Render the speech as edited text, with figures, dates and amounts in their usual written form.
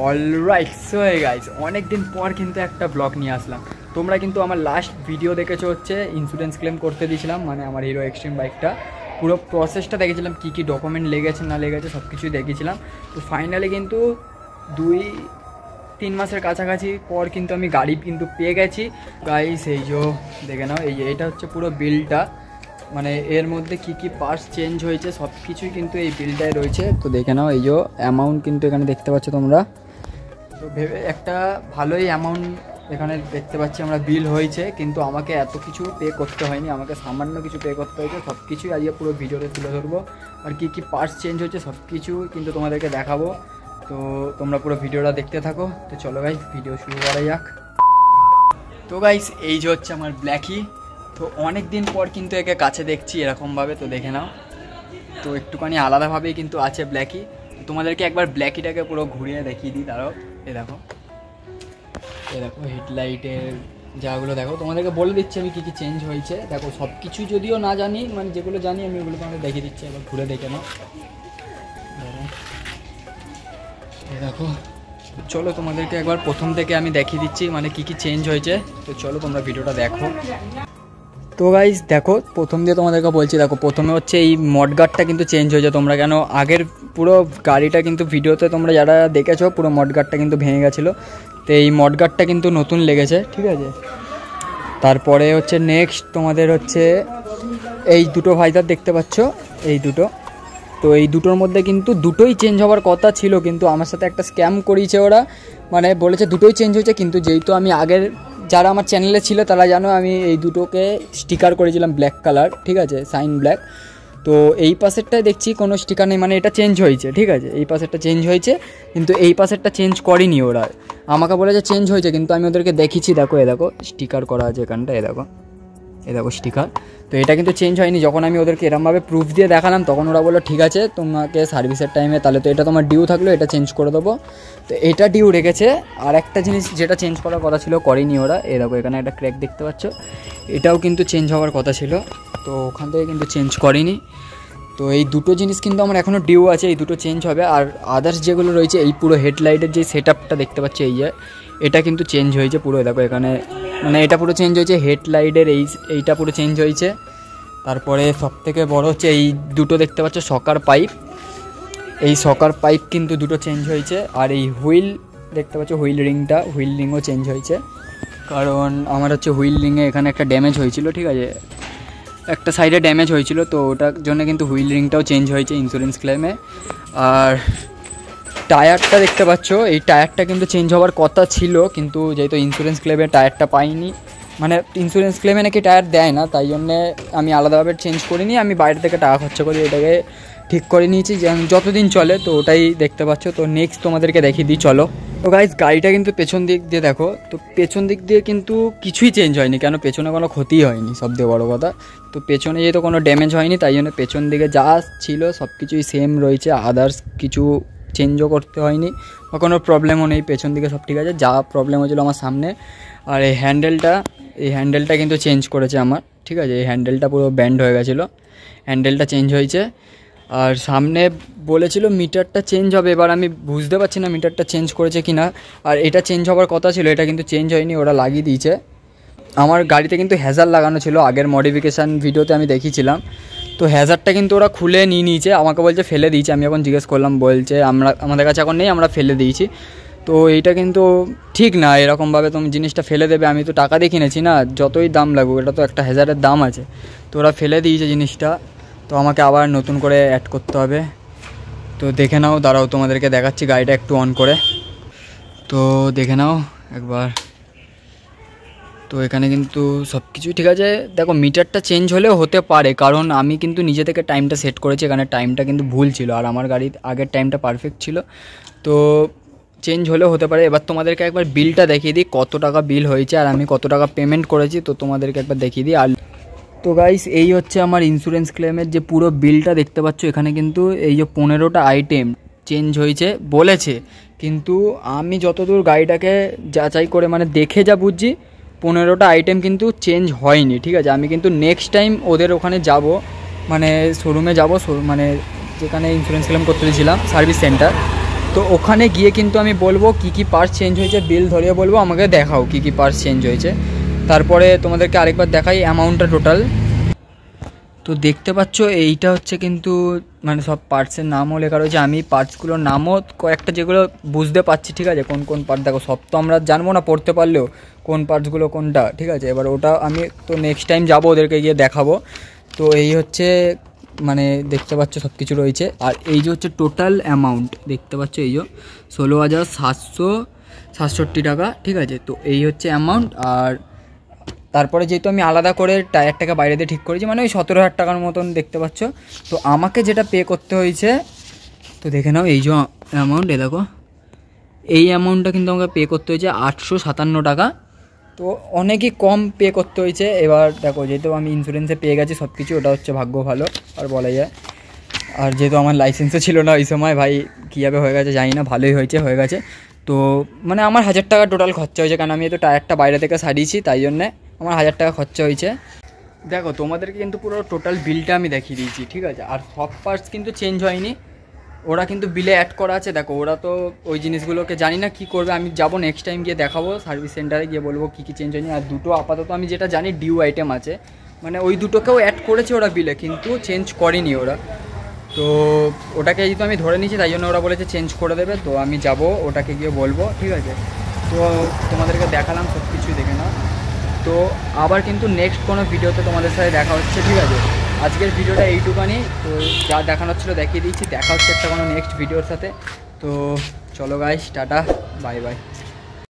Alright, so guys অনেক দিন পর কিন্তু একটা ব্লগ নিয়ে আসলাম। তোমরা কিন্তু আমার লাস্ট ভিডিও দেখেছো, হচ্ছে ইন্স্যুরেন্স ক্লেম করতে দিয়েছিলাম, মানে আমার হিরো এক্সট্রিম বাইকটা পুরো প্রসেসটা দেখেছিলাম, কী কী ডকুমেন্ট লেগেছে না লেগেছে সব কিছুই দেখেছিলাম। তো ফাইনালি কিন্তু 2-3 মাসের কাছাকাছি পর কিন্তু আমি গাড়ি কিন্তু পেয়ে গেছি গাইস। এই যে দেখে নাও, এটা হচ্ছে পুরো বিলটা, মানে এর মধ্যে কি কি পার্টস চেঞ্জ হয়েছে সব কিছুই কিন্তু এই বিলটায় রয়েছে। তো দেখে নাও, এই যে অ্যামাউন্ট কিন্তু এখানে দেখতে পাচ্ছ তোমরা। তো ভেবে একটা ভালোই অ্যামাউন্ট এখানে দেখতে পাচ্ছি আমরা বিল হয়েছে, কিন্তু আমাকে এত কিছু পে করতে হয়নি, আমাকে সামান্য কিছু পে করতে হয়েছে। সব কিছুই আজকে পুরো ভিডিওতে তুলে ধরবো, আর কি কি পার্টস চেঞ্জ হয়েছে সব কিছু কিন্তু তোমাদেরকে দেখাবো। তো তোমরা পুরো ভিডিওটা দেখতে থাকো। তো চলো গাইস, ভিডিও শুরু করা যাক। তো গাইস এই যে হচ্ছে আমার ব্ল্যাকি। তো অনেক দিন পর কিন্তু একে কাছে দেখছি এরকমভাবে, তো দেখে নাও। তো একটুখানি আলাদাভাবেই কিন্তু আছে ব্ল্যাকি। তো তোমাদেরকে একবার ব্ল্যাকিটাকে পুরো ঘুরিয়ে দেখিয়ে দিই, তারাও এ দেখো হেডলাইটের যাগুলো দেখো, তোমাদেরকে বলে দিচ্ছি আমি কী কী চেঞ্জ হয়েছে। দেখো সব কিছু যদিও না জানি, মানে যেগুলো জানি আমি ওগুলো তোমাদের দেখিয়ে দিচ্ছি, এবার ঘুরে দেখে নাও। দেখো চলো তোমাদেরকে একবার প্রথম থেকে আমি দেখিয়ে দিচ্ছি মানে কী কী চেঞ্জ হয়েছে। তো চলো তোমরা ভিডিওটা দেখো। তো গাইস দেখো, প্রথম দিয়ে তোমাদেরকে বলছি, দেখো প্রথমে হচ্ছে এই মডগার্ডটা কিন্তু চেঞ্জ হয়েছে। তোমরা কেন আগের পুরো গাড়িটা কিন্তু ভিডিওতে তোমরা যারা দেখেছো পুরো মডগার্ডটা কিন্তু ভেঙে গেছিলো, তো এই মডগার্ডটা কিন্তু নতুন লেগেছে, ঠিক আছে। তারপরে হচ্ছে নেক্সট তোমাদের হচ্ছে এই দুটো ভাইজার দেখতে পাচ্ছ, এই দুটো। তো এই দুটোর মধ্যে কিন্তু দুটোই চেঞ্জ হওয়ার কথা ছিল, কিন্তু আমার সাথে একটা স্ক্যাম করিয়েছে ওরা, মানে বলেছে দুটোই চেঞ্জ হয়েছে, কিন্তু যেহেতু আমি আগের যারা আমার চ্যানেলে ছিল তারা জানো আমি এই দুটোকে স্টিকার করেছিলাম ব্ল্যাক কালার, ঠিক আছে, সাইন ব্ল্যাক। তো এই পাশেরটায় দেখছি কোনো স্টিকার নেই, মানে এটা চেঞ্জ হয়েছে, ঠিক আছে, এই পাশেরটা চেঞ্জ হয়েছে, কিন্তু এই পাশেরটা চেঞ্জ করেনি ওরা। আমাকে বলেছে চেঞ্জ হয়েছে, কিন্তু আমি ওদেরকে দেখিছি, দেখো এ দেখো স্টিকার করা আছে এখানটা, এ দেখো স্টিকার। তো এটা কিন্তু চেঞ্জ হয়নি। যখন আমি ওদেরকে এরমভাবে প্রুফ দিয়ে দেখালাম তখন ওরা বললো ঠিক আছে তোমাকে সার্ভিসের টাইমে তাহলে তো এটা তোমার ডিউ থাকলো, এটা চেঞ্জ করে দেবো। তো এটা ডিউ রেখেছে। আর একটা জিনিস যেটা চেঞ্জ করার কথা ছিল করেনি ওরা, এ দেখো এখানে একটা ক্র্যাক দেখতে পাচ্ছ, এটাও কিন্তু চেঞ্জ হওয়ার কথা ছিল, তো ওখান থেকে কিন্তু চেঞ্জ করেনি। তো এই দুটো জিনিস কিন্তু আমার এখনও ডিউ আছে, এই দুটো চেঞ্জ হবে। আর আদার্স যেগুলো রয়েছে, এই পুরো হেডলাইটের যে সেট আপটা দেখতে পাচ্ছি এই যে, এটা কিন্তু চেঞ্জ হয়েছে পুরো, দেখো এখানে মানে এটা পুরো চেঞ্জ হয়েছে, হেডলাইটের এইটা পুরো চেঞ্জ হয়েছে। তারপরে সবথেকে বড় হচ্ছে এই দুটো দেখতে পাচ্ছ সকার পাইপ, এই সকার পাইপ কিন্তু দুটো চেঞ্জ হয়েছে। আর এই হুইল দেখতে পাচ্ছ, হুইল রিংও চেঞ্জ হয়েছে, কারণ আমার হচ্ছে হুইল রিংয়ে এখানে একটা ড্যামেজ হয়েছিল, ঠিক আছে, একটা সাইডে ড্যামেজ হয়েছিল, তো ওটার জন্য কিন্তু হুইল রিংটাও চেঞ্জ হয়েছে ইন্স্যুরেন্স ক্লেমে। আর টায়ারটা দেখতে পাচ্ছ, এই টায়ারটা কিন্তু চেঞ্জ হওয়ার কথা ছিল, কিন্তু যেহেতু ইন্স্যুরেন্স ক্লেমে টায়ারটা পাইনি, মানে ইন্স্যুরেন্স ক্লেমে নাকি টায়ার দেয় না, তাই জন্যে আমি আলাদাভাবে চেঞ্জ করিনি, আমি বাইরে থেকে টাকা খরচা করে এটাকে ঠিক করে নিয়েছি যে যতদিন চলে, তো ওটাই দেখতে পাচ্ছ। তো নেক্সট তোমাদেরকে দেখিয়ে দিই চলো। তো গাইজ গাড়িটা কিন্তু পেছন দিক দিয়ে দেখো, তো পেছন দিক দিয়ে কিন্তু কিছুই চেঞ্জ হয়নি, কেন পেছনে কোনো ক্ষতিই হয়নি, সবথেকে বড়ো কথা। তো পেছনে যেহেতু কোনো ড্যামেজ হয়নি, তাই জন্য পেছন দিকে যা ছিল সব কিছুই সেম রয়েছে, আদার্স কিছু চেঞ্জও করতে হয়নি বা কোনো প্রবলেমও নেই, পেছন দিকে সব ঠিক আছে। যা প্রবলেম হয়েছিলো আমার সামনে, আর এই হ্যান্ডেলটা কিন্তু চেঞ্জ করেছে আমার, ঠিক আছে, এই হ্যান্ডেলটা পুরো ব্যান্ড হয়ে গেছিলো, হ্যান্ডেলটা চেঞ্জ হয়েছে। আর সামনে বলেছিল মিটারটা চেঞ্জ হবে, এবার আমি বুঝতে পারছি না মিটারটা চেঞ্জ করেছে কি না। আর এটা চেঞ্জ হওয়ার কথা ছিল, এটা কিন্তু চেঞ্জ হয়নি, ওরা লাগিয়ে দিয়েছে। আমার গাড়িতে কিন্তু হ্যাজার লাগানো ছিল, আগের মডিফিকেশান ভিডিওতে আমি দেখিয়েছিলাম, তো হ্যাজারটা কিন্তু ওরা খুলে নিয়ে নিয়েছে, আমাকে বলছে ফেলে দিয়েছে। আমি এখন জিজ্ঞেস করলাম, বলছে আমাদের কাছে এখন নেই, আমরা ফেলে দিয়েছি। তো এইটা কিন্তু ঠিক না, এরকমভাবে তুমি জিনিসটা ফেলে দেবে, আমি তো টাকা দিয়ে কিনেছি না, যতই দাম লাগুক, এটা তো একটা হ্যাজারের দাম আছে, তো ওরা ফেলে দিয়েছে জিনিসটা। তো আমাকে আবার নতুন করে অ্যাড করতে হবে। তো দেখে নাও, দাঁড়াও তোমাদেরকে দেখাচ্ছি গাড়িটা একটু অন করে। তো দেখে নাও একবার, তো এখানে কিন্তু সব কিছুই ঠিক আছে। দেখো মিটারটা চেঞ্জ হলেও হতে পারে, কারণ আমি কিন্তু নিজে থেকে টাইমটা সেট করেছি, এখানে টাইমটা কিন্তু ভুল ছিল, আর আমার গাড়ির আগের টাইমটা পারফেক্ট ছিল, তো চেঞ্জ হলেও হতে পারে। এবার তোমাদেরকে একবার বিলটা দেখিয়ে দিই, কত টাকা বিল হয়েছে আর আমি কত টাকা পেমেন্ট করেছি, তো তোমাদেরকে একবার দেখিয়ে দিই। আর তো গাইস এই হচ্ছে আমার ইন্স্যুরেন্স ক্লেমের যে পুরো বিলটা দেখতে পাচ্ছ, এখানে কিন্তু এই যে 15টা আইটেম চেঞ্জ হয়েছে বলেছে, কিন্তু আমি যতদূর গাড়িটাকে যাচাই করে মানে দেখে যা বুঝছি 15টা আইটেম কিন্তু চেঞ্জ হয়নি, ঠিক আছে। আমি কিন্তু নেক্সট টাইম ওদের ওখানে যাব, মানে শোরুমে যাব, মানে যেখানে ইন্স্যুরেন্স ক্লেম করতে দিয়েছিলাম সার্ভিস সেন্টার, তো ওখানে গিয়ে কিন্তু আমি বলবো কি পার্টস চেঞ্জ হয়েছে, বিল ধরিয়ে বলবো আমাকে দেখাও কি পার্টস চেঞ্জ হয়েছে। তারপরে তোমাদেরকে আরেকবার দেখাই অ্যামাউন্টটা টোটাল। তো দেখতে পাচ্ছ এইটা হচ্ছে কিন্তু মানে সব পার্টসের নামও লেখা রয়েছে। আমি পার্টসগুলোর নামও কয়েকটা যেগুলো বুঝতে পারছি, ঠিক আছে, কোন কোন পার্ট। দেখো সব তো আমরা জানবো না পড়তে পারলেও কোন পার্টসগুলো কোনটা, ঠিক আছে। এবার ওটা আমি তো নেক্সট টাইম যাবো ওদেরকে গিয়ে দেখাবো। তো এই হচ্ছে মানে দেখতে পাচ্ছ সব কিছু রয়েছে। আর এই যে হচ্ছে টোটাল অ্যামাউন্ট দেখতে পাচ্ছ, এই যে 16,767 টাকা, ঠিক আছে। তো এই হচ্ছে অ্যামাউন্ট। আর তারপরে যেহেতু আমি আলাদা করে টায়ারটাকে বাইরে দিয়ে ঠিক করেছি, মানে ওই 17,000 টাকার মতন দেখতে পাচ্ছ। তো আমাকে যেটা পে করতে হয়েছে তো দেখে নাও, এই যে অ্যামাউন্ট, এ দেখো এই অ্যামাউন্টটা কিন্তু আমাকে পে করতে হয়েছে 857 টাকা। তো অনেকই কম পে করতে হয়েছে। এবার দেখো যেহেতু আমি ইন্স্যুরেন্সে পেয়ে গেছি সব কিছু, ওটা হচ্ছে ভাগ্য ভালো আর বলা যায়। আর যেহেতু আমার লাইসেন্সও ছিল না ওই সময়, ভাই কীভাবে হয়ে গেছে জানি না, ভালোই হয়ে গেছে। তো মানে আমার 1000 টাকা টোটাল খরচা হয়েছে, কারণ আমি তো টায়ারটা বাইরে থেকে সারিয়েছি, তাই জন্যে আমার 1000 টাকা খরচা হয়েছে। দেখো তোমাদেরকে কিন্তু পুরো টোটাল বিলটা আমি দেখিয়ে দিয়েছি, ঠিক আছে। আর সব পার্টস কিন্তু চেঞ্জ হয়নি, ওরা কিন্তু বিলে অ্যাড করা আছে। দেখো ওরা তো ওই জিনিসগুলোকে জানি না কি করবে, আমি যাব নেক্সট টাইম গিয়ে দেখাবো সার্ভিস সেন্টারে গিয়ে বলবো কী চেঞ্জ হয়নি। আর দুটো আপাতত আমি যেটা জানি ডিউ আইটেম আছে, মানে ওই দুটোকেও অ্যাড করেছে ওরা বিলে, কিন্তু চেঞ্জ করেনি ওরা। তো ওটাকে যেহেতু আমি ধরে নিয়েছি তাই জন্য ওরা বলেছে চেঞ্জ করে দেবে। তো আমি যাব ওটাকে গিয়ে বলবো, ঠিক আছে। তো তোমাদেরকে দেখালাম সব কিছুই দেখে নাও। তো আবার কিন্তু নেক্সট কোনো ভিডিওতে তোমাদের সাথে দেখা হচ্ছে, ঠিক আছে। আজকের ভিডিওটা এইটুকানি, তো যা দেখানোর ছিল দেখিয়ে দিয়েছি। দেখা হচ্ছে একটা কোনো নেক্সট ভিডিওর সাথে। তো চলো গাইস, টাটা, বাই বাই।